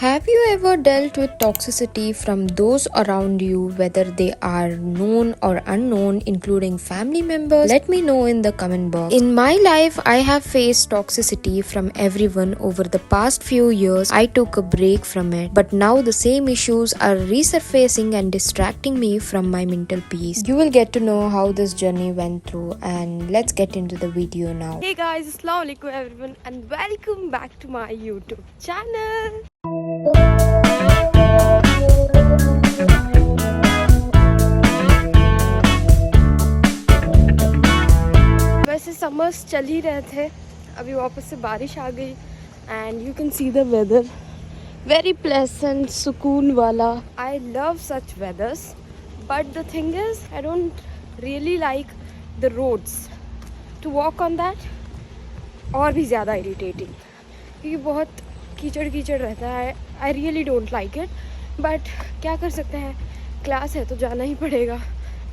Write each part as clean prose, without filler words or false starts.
Have you ever dealt with toxicity from those around you, whether they are known or unknown, including family members? Let me know in the comment box. In my life, I have faced toxicity from everyone over the past few years. I took a break from it, but now the same issues are resurfacing and distracting me from my mental peace. You will get to know how this journey went through, and let's get into the video now. Hey guys, Assalamualaikum everyone and welcome back to my YouTube channel. वैसे summers चल ही रहे थे, अभी वापस से बारिश आ गई and you can see the weather very pleasant, सुकून वाला. I love such weathers but the thing is I don't really like the roads to walk on that. और भी ज़्यादा इरिटेटिंग क्योंकि बहुत कीचड़ कीचड़ रहता है. I really don't like it but क्या कर सकते हैं, क्लास है तो जाना ही पड़ेगा.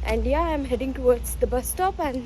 एंड या I am heading towards the bus stop and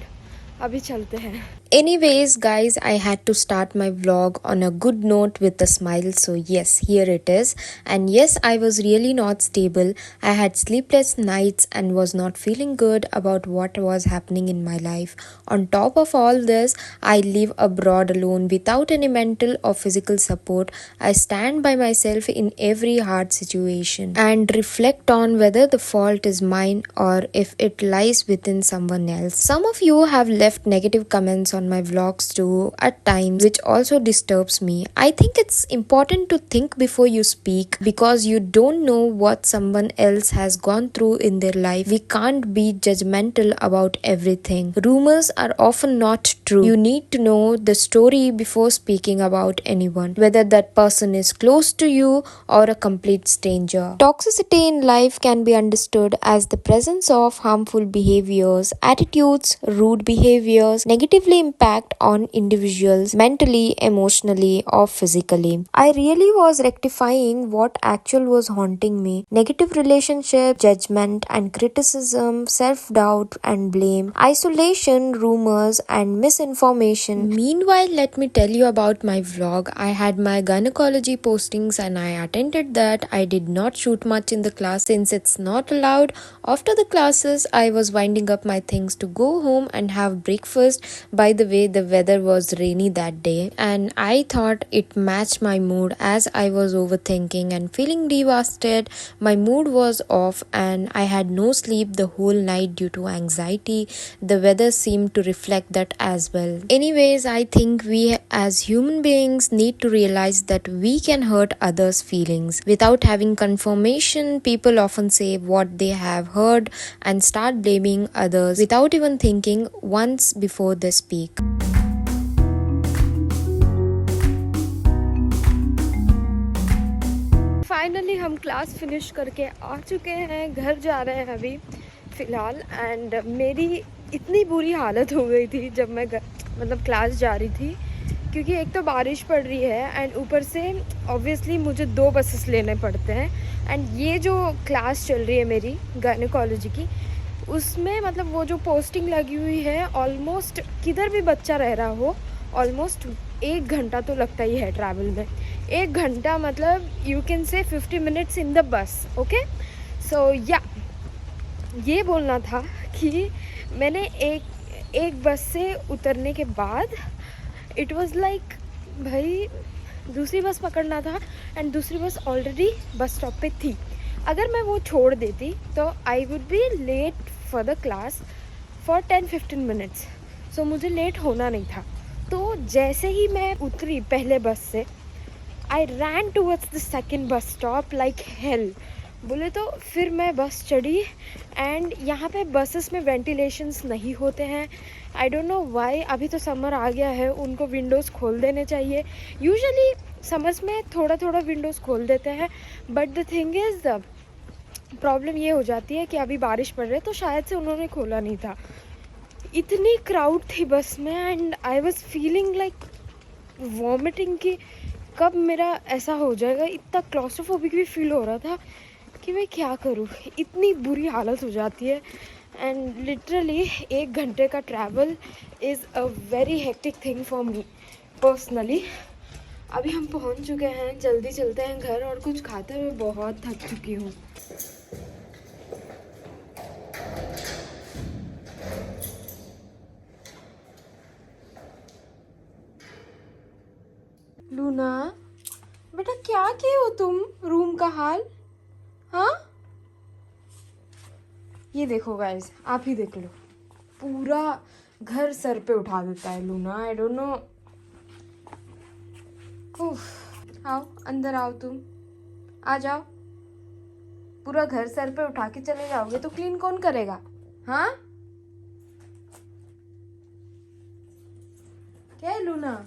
अभी चलते हैं. Anyways, guys, I had to start my vlog on a good note with a smile. So, yes, here it is. And yes, I was really not stable. I had sleepless nights and was not feeling good about what was happening in my life. On top of all this, I live abroad alone without any mental or physical support. I stand by myself in every hard situation and reflect on whether the fault is mine or if it lies within someone else. Some of you have left negative comments on my vlogs too at times, which also disturbs me. I think it's important to think before you speak because you don't know what someone else has gone through in their life. We can't be judgmental about everything. Rumors are often not true. You need to know the story before speaking about anyone, whether that person is close to you or a complete stranger. Toxicity in life can be understood as the presence of harmful behaviors, attitudes, rude behaviors negatively impact on individuals mentally, emotionally, or physically. I really was rectifying what actual was haunting me. Negative relationship, judgment and criticism, self-doubt and blame, isolation, rumors and misinformation. Meanwhile, let me tell you about my vlog. I had my gynecology postings and I attended that. I did not shoot much in the class since it's not allowed. After the classes, I was winding up my things to go home and have breakfast. By the way, the weather was rainy that day and I thought it matched my mood as I was overthinking and feeling devastated. My mood was off and I had no sleep the whole night due to anxiety. The weather seemed to reflect that as well. Anyways, I think we as human beings need to realize that we can hurt others' feelings. Without having confirmation, people often say what they have heard and start blaming others without even thinking once before they speak. Finally हम class finish करके आ चुके हैं, घर जा रहे हैं अभी फ़िलहाल. एंड मेरी इतनी बुरी हालत हो गई थी जब मैं मतलब क्लास जा रही थी क्योंकि एक तो बारिश पड़ रही है एंड ऊपर से ऑब्वियसली मुझे 2 बसेस लेने पड़ते हैं. एंड ये जो क्लास चल रही है मेरी गायनेकोलॉजी की, उसमें मतलब वो जो पोस्टिंग लगी हुई है, ऑलमोस्ट किधर भी बच्चा रह रहा हो ऑलमोस्ट 1 घंटा तो लगता ही है ट्रैवल में. 1 घंटा मतलब you can say 50 minutes in the bus. Okay, so या ये बोलना था कि मैंने एक बस से उतरने के बाद इट वाज लाइक भाई दूसरी बस पकड़ना था एंड दूसरी बस ऑलरेडी बस स्टॉप पे थी. अगर मैं वो छोड़ देती तो I would be late for the class for 10-15 minutes. So मुझे लेट होना नहीं था. तो जैसे ही मैं उतरी पहले बस से, I ran towards the second bus stop like hell बोले तो. फिर मैं बस चढ़ी एंड यहाँ पे बसेस में वेंटिलेशंस नहीं होते हैं. I don't know why. अभी तो समर आ गया है, उनको विंडोज़ खोल देने चाहिए. यूजुअली समर्स में थोड़ा थोड़ा विंडोज़ खोल देते हैं but the thing is the problem ये हो जाती है कि अभी बारिश पड़ रही है तो शायद से उन्होंने खोला नहीं था. इतनी क्राउड थी बस में and I was feeling like vomiting कि कब मेरा ऐसा हो जाएगा. इतना क्लॉस्ट्रोफोबिक भी फील हो रहा था कि मैं क्या करूँ. इतनी बुरी हालत हो जाती है एंड लिटरली 1 घंटे का travel is a very hectic thing for me personally. अभी हम पहुंच चुके हैं, जल्दी चलते हैं घर और कुछ खाते हुए बहुत थक चुकी हूँ। लूना बेटा, क्या किए हो तुम? रूम का हाल, हाँ? ये देखो गाइस, आप ही देख लो, पूरा घर सर पे उठा देता है लूना। I don't know. आओ अंदर आओ, तुम आ जाओ। पूरा घर सर पे उठा के चले जाओगे तो क्लीन कौन करेगा? हाँ, क्या है Luna?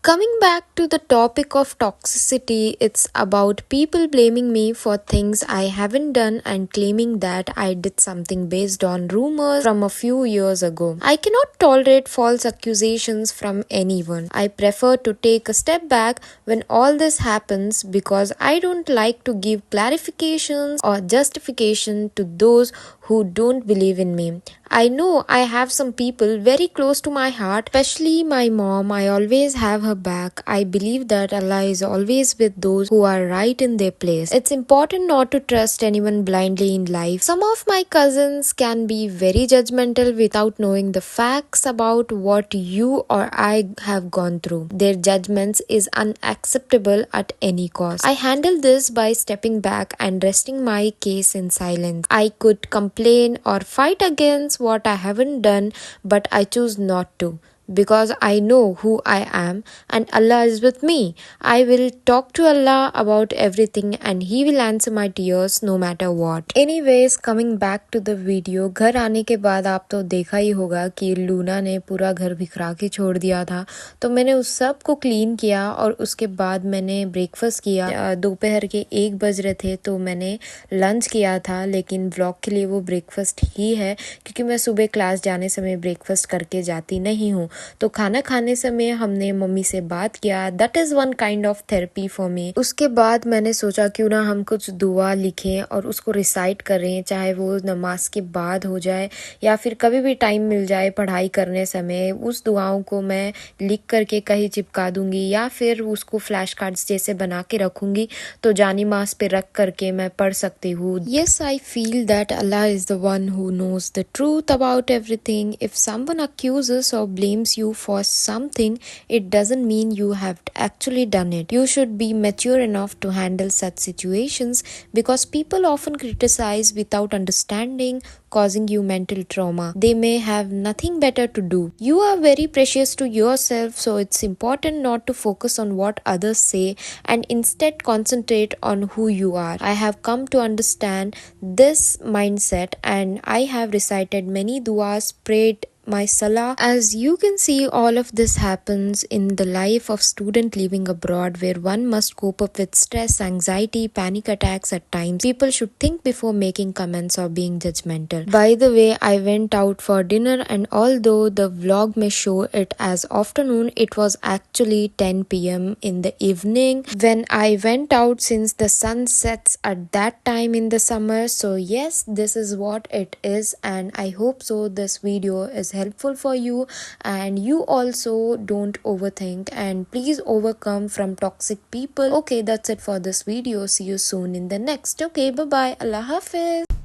Coming back to the topic of toxicity, it's about people blaming me for things I haven't done and claiming that I did something based on rumors from a few years ago. I cannot tolerate false accusations from anyone. I prefer to take a step back when all this happens because I don't like to give clarifications or justification to those who don't believe in me. I know I have some people very close to my heart, especially my mom. I always have her back. I believe that Allah is always with those who are right in their place. It's important not to trust anyone blindly in life. Some of my cousins can be very judgmental without knowing the facts about what you or I have gone through. Their judgments is unacceptable at any cost. I handle this by stepping back and resting my case in silence. I could complain or fight against what I haven't done, but I choose not to because I know who I am and Allah is with me. I will talk to Allah about everything and He will answer my tears no matter what. Anyways, coming back to the video, घर आने के बाद आप तो देखा ही होगा कि Luna ने पूरा घर बिखरा के छोड़ दिया था, तो मैंने उस सब को क्लीन किया और उसके बाद मैंने ब्रेकफास्ट किया। दोपहर के 1 बज रहे थे तो मैंने लंच किया था, लेकिन व्लॉग के लिए वो ब्रेकफास्ट ही है क्योंकि मैं सुबह क्लास जाने समय ब्रेकफास्ट करके जाती नहीं हूँ। तो खाना खाने समय हमने मम्मी से बात किया। That is one kind of therapy for me. उसके बाद मैंने सोचा क्यों ना हम कुछ दुआ लिखें और उसको रिसाइट करें, चाहे वो नमाज के बाद हो जाए या फिर कभी भी टाइम मिल जाए पढ़ाई करने समय। उस दुआओं को मैं लिख करके कहीं चिपका दूंगी या फिर उसको फ्लैश कार्ड्स जैसे बना के रखूंगी, तो जानी मास पे रख करके मैं पढ़ सकती हूँ। Yes, I feel that Allah is the one who knows the truth about everything. If someone accuses or blames you for something, it doesn't mean you have actually done it. You should be mature enough to handle such situations because people often criticize without understanding, causing you mental trauma. They may have nothing better to do. You are very precious to yourself, so it's important not to focus on what others say and instead concentrate on who you are. I have come to understand this mindset and I have recited many duas, prayed my salah. As you can see, all of this happens in the life of student living abroad where one must cope up with stress, anxiety, panic attacks at times. People should think before making comments or being judgmental. By the way, I went out for dinner and although the vlog may show it as afternoon, it was actually 10 p.m. in the evening when I went out since the sun sets at that time in the summer. So yes, this is what it is and I hope so this video is helpful for you and you also don't overthink and please overcome from toxic people. Okay, that's it for this video. See you soon in the next. Okay, bye bye. Allah Hafiz.